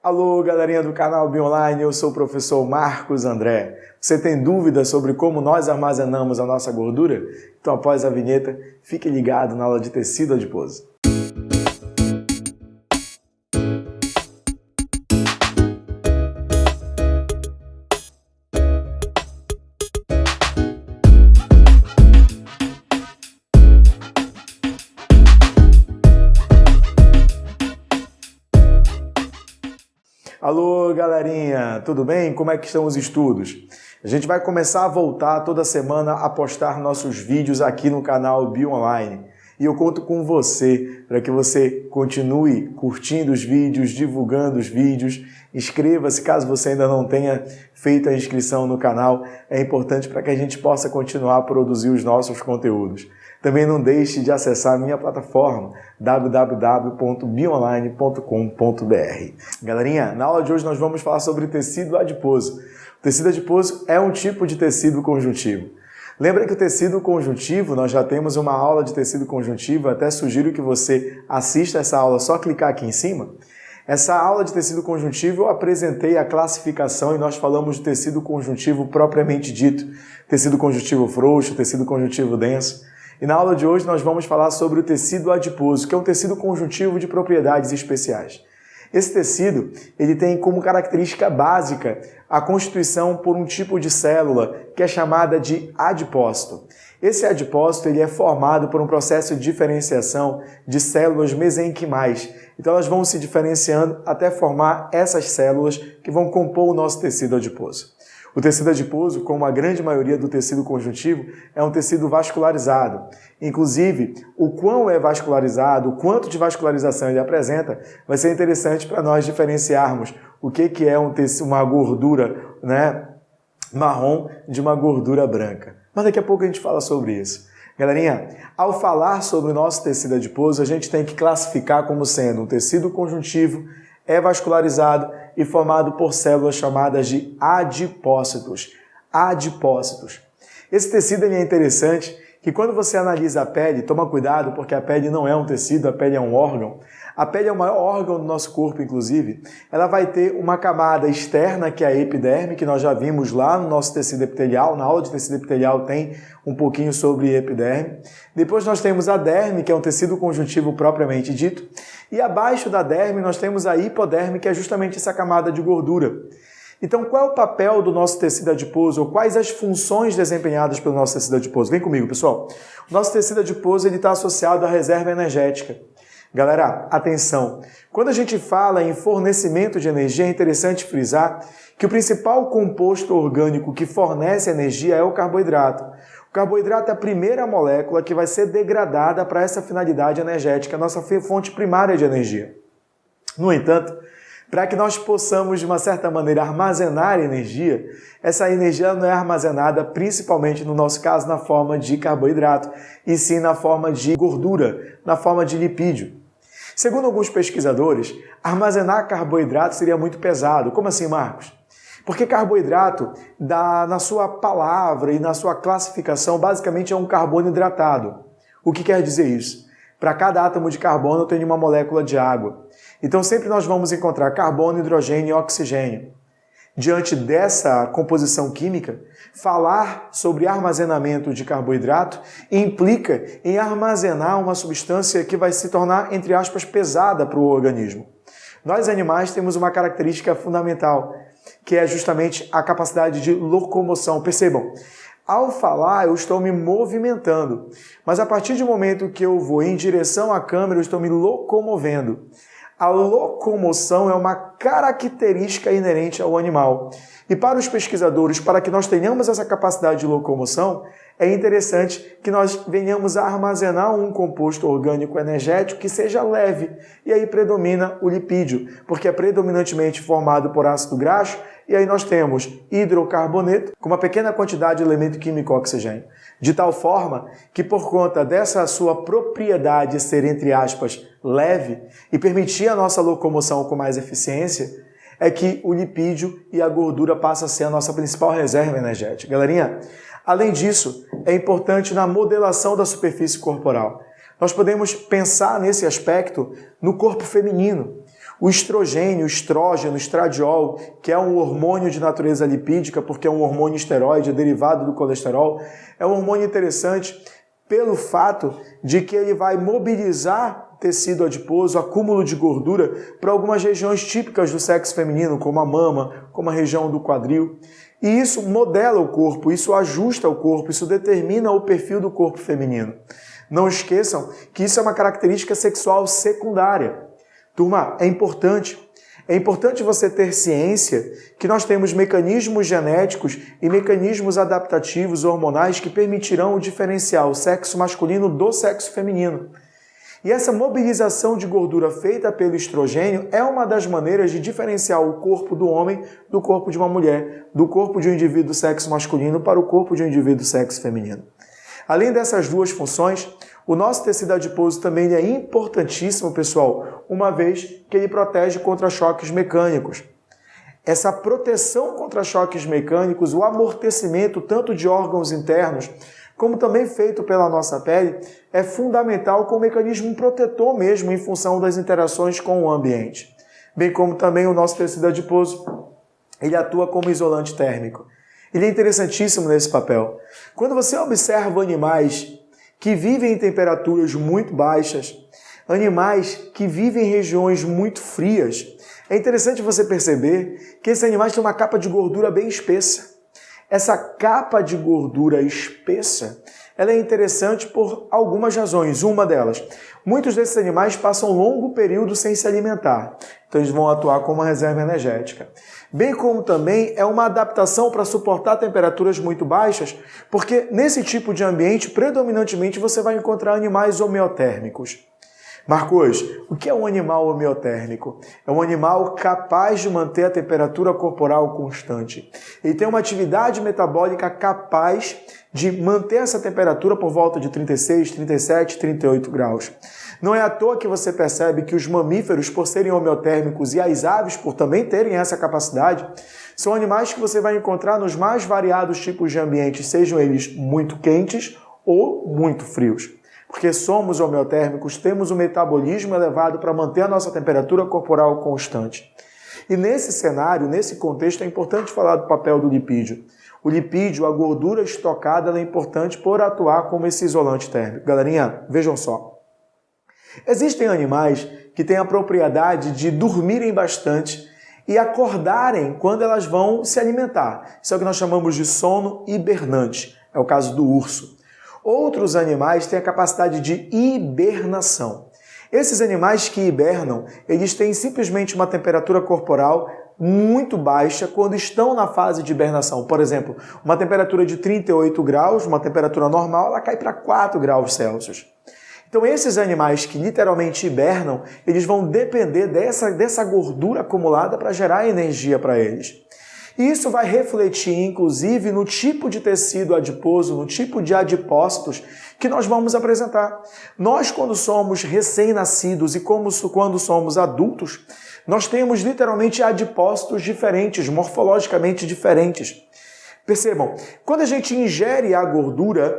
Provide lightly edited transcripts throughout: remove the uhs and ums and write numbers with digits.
Alô, galerinha do canal Bionline, eu sou o professor Marcos André. Você tem dúvidas sobre como nós armazenamos a nossa gordura? Então, após a vinheta, fique ligado na aula de tecido adiposo. Alô, galerinha, tudo bem? Como é que estão os estudos? A gente vai começar a voltar toda semana a postar nossos vídeos aqui no canal Bionline. E eu conto com você para que você continue curtindo os vídeos, divulgando os vídeos. Inscreva-se caso você ainda não tenha feito a inscrição no canal. É importante para que a gente possa continuar a produzir os nossos conteúdos. Também não deixe de acessar a minha plataforma www.bionline.com.br. Galerinha, na aula de hoje nós vamos falar sobre tecido adiposo. O tecido adiposo é um tipo de tecido conjuntivo. Lembra que o tecido conjuntivo, nós já temos uma aula de tecido conjuntivo, até sugiro que você assista essa aula, só clicar aqui em cima. Essa aula de tecido conjuntivo eu apresentei a classificação e nós falamos de tecido conjuntivo propriamente dito. Tecido conjuntivo frouxo, tecido conjuntivo denso. E na aula de hoje nós vamos falar sobre o tecido adiposo, que é um tecido conjuntivo de propriedades especiais. Esse tecido ele tem como característica básica a constituição por um tipo de célula que é chamada de adipócito. Esse adipócito ele é formado por um processo de diferenciação de células mesenquimais. Então elas vão se diferenciando até formar essas células que vão compor o nosso tecido adiposo. O tecido adiposo, como a grande maioria do tecido conjuntivo, é um tecido vascularizado. Inclusive, o quão é vascularizado, o quanto de vascularização ele apresenta, vai ser interessante para nós diferenciarmos o que é uma gordura, marrom de uma gordura branca. Mas daqui a pouco a gente fala sobre isso. Galerinha, ao falar sobre o nosso tecido adiposo, a gente tem que classificar como sendo um tecido conjuntivo, é vascularizado e formado por células chamadas de adipócitos. Adipócitos. Esse tecido é interessante que quando você analisa a pele, toma cuidado porque a pele não é um tecido, a pele é um órgão. A pele é o maior órgão do nosso corpo, inclusive. Ela vai ter uma camada externa, que é a epiderme, que nós já vimos lá no nosso tecido epitelial. Na aula de tecido epitelial tem um pouquinho sobre epiderme. Depois nós temos a derme, que é um tecido conjuntivo propriamente dito. E abaixo da derme nós temos a hipoderme, que é justamente essa camada de gordura. Então, qual é o papel do nosso tecido adiposo, ou quais as funções desempenhadas pelo nosso tecido adiposo? Vem comigo, pessoal. O nosso tecido adiposo está associado à reserva energética. Galera, atenção! Quando a gente fala em fornecimento de energia, é interessante frisar que o principal composto orgânico que fornece energia é o carboidrato. O carboidrato é a primeira molécula que vai ser degradada para essa finalidade energética, a nossa fonte primária de energia. No entanto, para que nós possamos, de uma certa maneira, armazenar energia, essa energia não é armazenada principalmente, no nosso caso, na forma de carboidrato, e sim na forma de gordura, na forma de lipídio. Segundo alguns pesquisadores, armazenar carboidrato seria muito pesado. Como assim, Marcos? Porque carboidrato, na sua palavra e na sua classificação, basicamente é um carbono hidratado. O que quer dizer isso? Para cada átomo de carbono tem uma molécula de água. Então sempre nós vamos encontrar carbono, hidrogênio e oxigênio. Diante dessa composição química, falar sobre armazenamento de carboidrato implica em armazenar uma substância que vai se tornar, entre aspas, pesada para o organismo. Nós, animais, temos uma característica fundamental, que é justamente a capacidade de locomoção. Percebam, ao falar eu estou me movimentando, mas a partir do momento que eu vou em direção à câmera eu estou me locomovendo. A locomoção é uma característica inerente ao animal. E para os pesquisadores, para que nós tenhamos essa capacidade de locomoção, é interessante que nós venhamos a armazenar um composto orgânico energético que seja leve. E aí predomina o lipídio, porque é predominantemente formado por ácido graxo, e aí nós temos hidrocarboneto com uma pequena quantidade de elemento químico oxigênio. De tal forma que, por conta dessa sua propriedade ser, entre aspas, leve e permitir a nossa locomoção com mais eficiência, é que o lipídio e a gordura passam a ser a nossa principal reserva energética. Galerinha, além disso, é importante na modelação da superfície corporal. Nós podemos pensar nesse aspecto no corpo feminino. O estrogênio, o estrógeno, o estradiol, que é um hormônio de natureza lipídica, porque é um hormônio esteroide, é derivado do colesterol, é um hormônio interessante pelo fato de que ele vai mobilizar tecido adiposo, acúmulo de gordura para algumas regiões típicas do sexo feminino, como a mama, como a região do quadril. E isso modela o corpo, isso ajusta o corpo, isso determina o perfil do corpo feminino. Não esqueçam que isso é uma característica sexual secundária. Turma, é importante você ter ciência que nós temos mecanismos genéticos e mecanismos adaptativos hormonais que permitirão diferenciar o sexo masculino do sexo feminino. E essa mobilização de gordura feita pelo estrogênio é uma das maneiras de diferenciar o corpo do homem do corpo de uma mulher, do corpo de um indivíduo do sexo masculino para o corpo de um indivíduo do sexo feminino. Além dessas duas funções, o nosso tecido adiposo também é importantíssimo, pessoal, uma vez que ele protege contra choques mecânicos. Essa proteção contra choques mecânicos, o amortecimento tanto de órgãos internos, como também feito pela nossa pele, é fundamental como mecanismo protetor mesmo em função das interações com o ambiente. Bem como também o nosso tecido adiposo, ele atua como isolante térmico. Ele é interessantíssimo nesse papel. Quando você observa animais que vivem em temperaturas muito baixas, animais que vivem em regiões muito frias, é interessante você perceber que esses animais têm uma capa de gordura bem espessa. Essa capa de gordura espessa, ela é interessante por algumas razões. Uma delas, muitos desses animais passam um longo período sem se alimentar, então eles vão atuar como uma reserva energética. Bem como também é uma adaptação para suportar temperaturas muito baixas, porque nesse tipo de ambiente, predominantemente, você vai encontrar animais homeotérmicos. Marcos, o que é um animal homeotérmico? É um animal capaz de manter a temperatura corporal constante. Ele tem uma atividade metabólica capaz de manter essa temperatura por volta de 36, 37, 38 graus. Não é à toa que você percebe que os mamíferos, por serem homeotérmicos, e as aves, por também terem essa capacidade, são animais que você vai encontrar nos mais variados tipos de ambientes, sejam eles muito quentes ou muito frios. Porque somos homeotérmicos, temos um metabolismo elevado para manter a nossa temperatura corporal constante. E nesse cenário, nesse contexto, é importante falar do papel do lipídio. O lipídio, a gordura estocada, ela é importante por atuar como esse isolante térmico. Galerinha, vejam só. Existem animais que têm a propriedade de dormirem bastante e acordarem quando elas vão se alimentar. Isso é o que nós chamamos de sono hibernante. É o caso do urso. Outros animais têm a capacidade de hibernação. Esses animais que hibernam, eles têm simplesmente uma temperatura corporal muito baixa quando estão na fase de hibernação. Por exemplo, uma temperatura de 38 graus, uma temperatura normal, ela cai para 4 graus Celsius. Então esses animais que literalmente hibernam, eles vão depender dessa gordura acumulada para gerar energia para eles. E isso vai refletir, inclusive, no tipo de tecido adiposo, no tipo de adipócitos que nós vamos apresentar. Nós, quando somos recém-nascidos e quando somos adultos, nós temos literalmente adipócitos diferentes, morfologicamente diferentes. Percebam, quando a gente ingere a gordura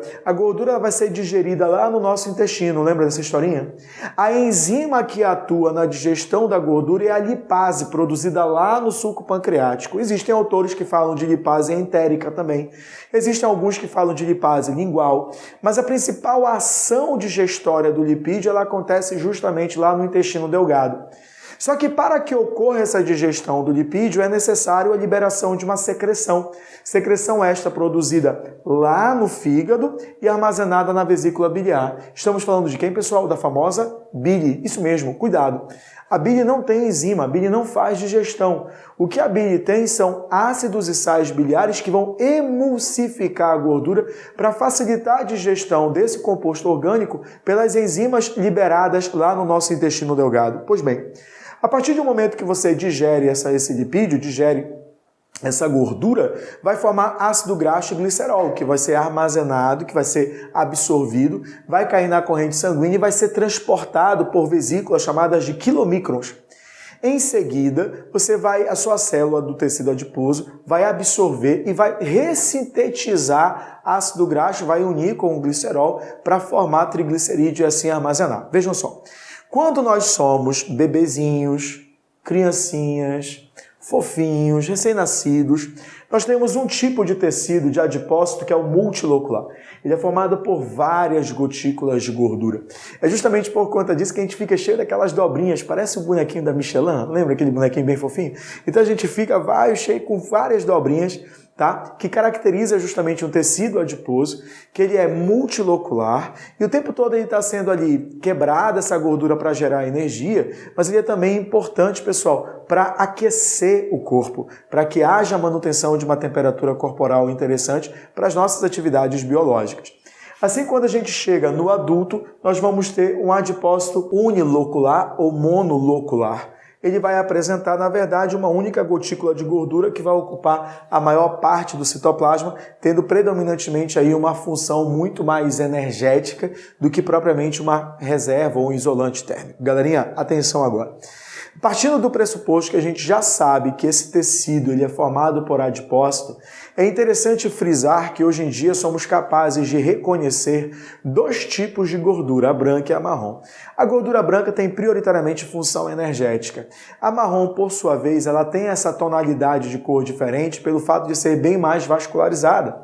vai ser digerida lá no nosso intestino, lembra dessa historinha? A enzima que atua na digestão da gordura é a lipase, produzida lá no suco pancreático. Existem autores que falam de lipase entérica também. Existem alguns que falam de lipase lingual, mas a principal ação digestória do lipídio, ela acontece justamente lá no intestino delgado. Só que para que ocorra essa digestão do lipídio é necessário a liberação de uma secreção. Secreção esta produzida lá no fígado e armazenada na vesícula biliar. Estamos falando de quem, pessoal? Da famosa bile. Isso mesmo, cuidado. A bile não tem enzima, a bile não faz digestão. O que a bile tem são ácidos e sais biliares que vão emulsificar a gordura para facilitar a digestão desse composto orgânico pelas enzimas liberadas lá no nosso intestino delgado. Pois bem, a partir do momento que você digere esse lipídio, digere essa gordura, vai formar ácido graxo e glicerol, que vai ser armazenado, que vai ser absorvido, vai cair na corrente sanguínea e vai ser transportado por vesículas chamadas de quilomicrons. Em seguida, a sua célula do tecido adiposo vai absorver e vai ressintetizar ácido graxo, vai unir com o glicerol para formar triglicerídeo e assim armazenar. Vejam só. Quando nós somos bebezinhos, criancinhas, fofinhos, recém-nascidos, nós temos um tipo de tecido de adipócito que é o multilocular. Ele é formado por várias gotículas de gordura. É justamente por conta disso que a gente fica cheio daquelas dobrinhas, parece o bonequinho da Michelin, lembra aquele bonequinho bem fofinho? Então a gente fica cheio com várias dobrinhas, tá? Que caracteriza justamente um tecido adiposo, que ele é multilocular e o tempo todo ele está sendo ali quebrada essa gordura para gerar energia, mas ele é também importante, pessoal, para aquecer o corpo, para que haja manutenção de uma temperatura corporal interessante para as nossas atividades biológicas. Assim, quando a gente chega no adulto, nós vamos ter um adipócito unilocular ou monolocular. Ele vai apresentar, na verdade, uma única gotícula de gordura que vai ocupar a maior parte do citoplasma, tendo predominantemente aí uma função muito mais energética do que propriamente uma reserva ou um isolante térmico. Galerinha, atenção agora. Partindo do pressuposto que a gente já sabe que esse tecido ele é formado por adipócito, é interessante frisar que hoje em dia somos capazes de reconhecer dois tipos de gordura, a branca e a marrom. A gordura branca tem prioritariamente função energética. A marrom, por sua vez, ela tem essa tonalidade de cor diferente pelo fato de ser bem mais vascularizada.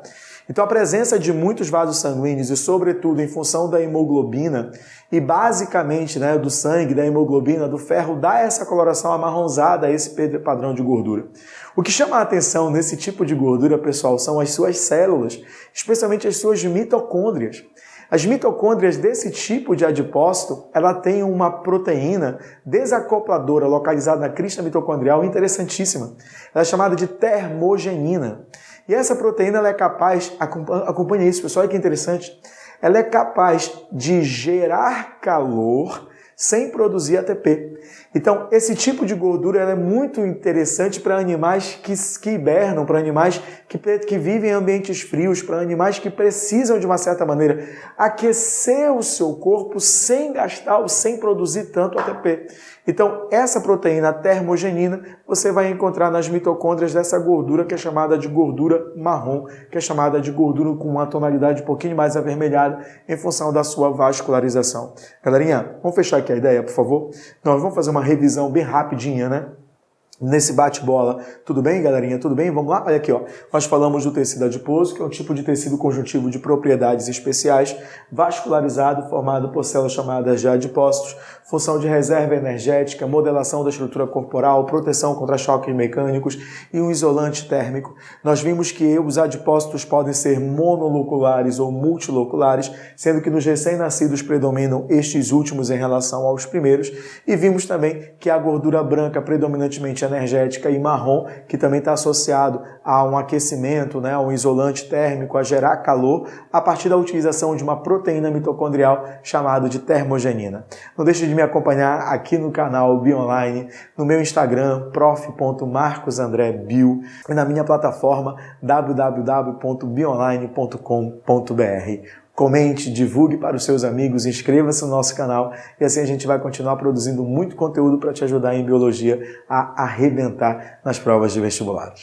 Então a presença de muitos vasos sanguíneos e sobretudo em função da hemoglobina e basicamente do sangue, da hemoglobina, do ferro, dá essa coloração amarronzada a esse padrão de gordura. O que chama a atenção nesse tipo de gordura, pessoal, são as suas células, especialmente as suas mitocôndrias. As mitocôndrias desse tipo de adipócito, ela tem uma proteína desacopladora localizada na crista mitocondrial interessantíssima. Ela é chamada de termogenina. E essa proteína ela é capaz, acompanha isso pessoal, olha que interessante, ela é capaz de gerar calor sem produzir ATP. Então, esse tipo de gordura ela é muito interessante para animais que hibernam, para animais que vivem em ambientes frios, para animais que precisam, de uma certa maneira, aquecer o seu corpo sem gastar ou sem produzir tanto ATP. Então, essa proteína termogenina você vai encontrar nas mitocôndrias dessa gordura que é chamada de gordura marrom, que é chamada de gordura com uma tonalidade um pouquinho mais avermelhada em função da sua vascularização. Galerinha, vamos fechar aqui a ideia, por favor? Nós vamos fazer uma revisão bem rapidinha, nesse bate-bola. Tudo bem, galerinha? Tudo bem? Vamos lá? Olha aqui, ó. Nós falamos do tecido adiposo, que é um tipo de tecido conjuntivo de propriedades especiais, vascularizado, formado por células chamadas de adipócitos, função de reserva energética, modelação da estrutura corporal, proteção contra choques mecânicos e um isolante térmico. Nós vimos que os adipócitos podem ser monoloculares ou multiloculares, sendo que nos recém-nascidos predominam estes últimos em relação aos primeiros, e vimos também que a gordura branca predominantemente energética e marrom, que também está associado a um aquecimento, a um isolante térmico, a gerar calor, a partir da utilização de uma proteína mitocondrial chamada de termogenina. Não deixe de me acompanhar aqui no canal Bionline, no meu Instagram, prof.marcosandrebio, e na minha plataforma www.bionline.com.br. Comente, divulgue para os seus amigos, inscreva-se no nosso canal e assim a gente vai continuar produzindo muito conteúdo para te ajudar em biologia a arrebentar nas provas de vestibulares.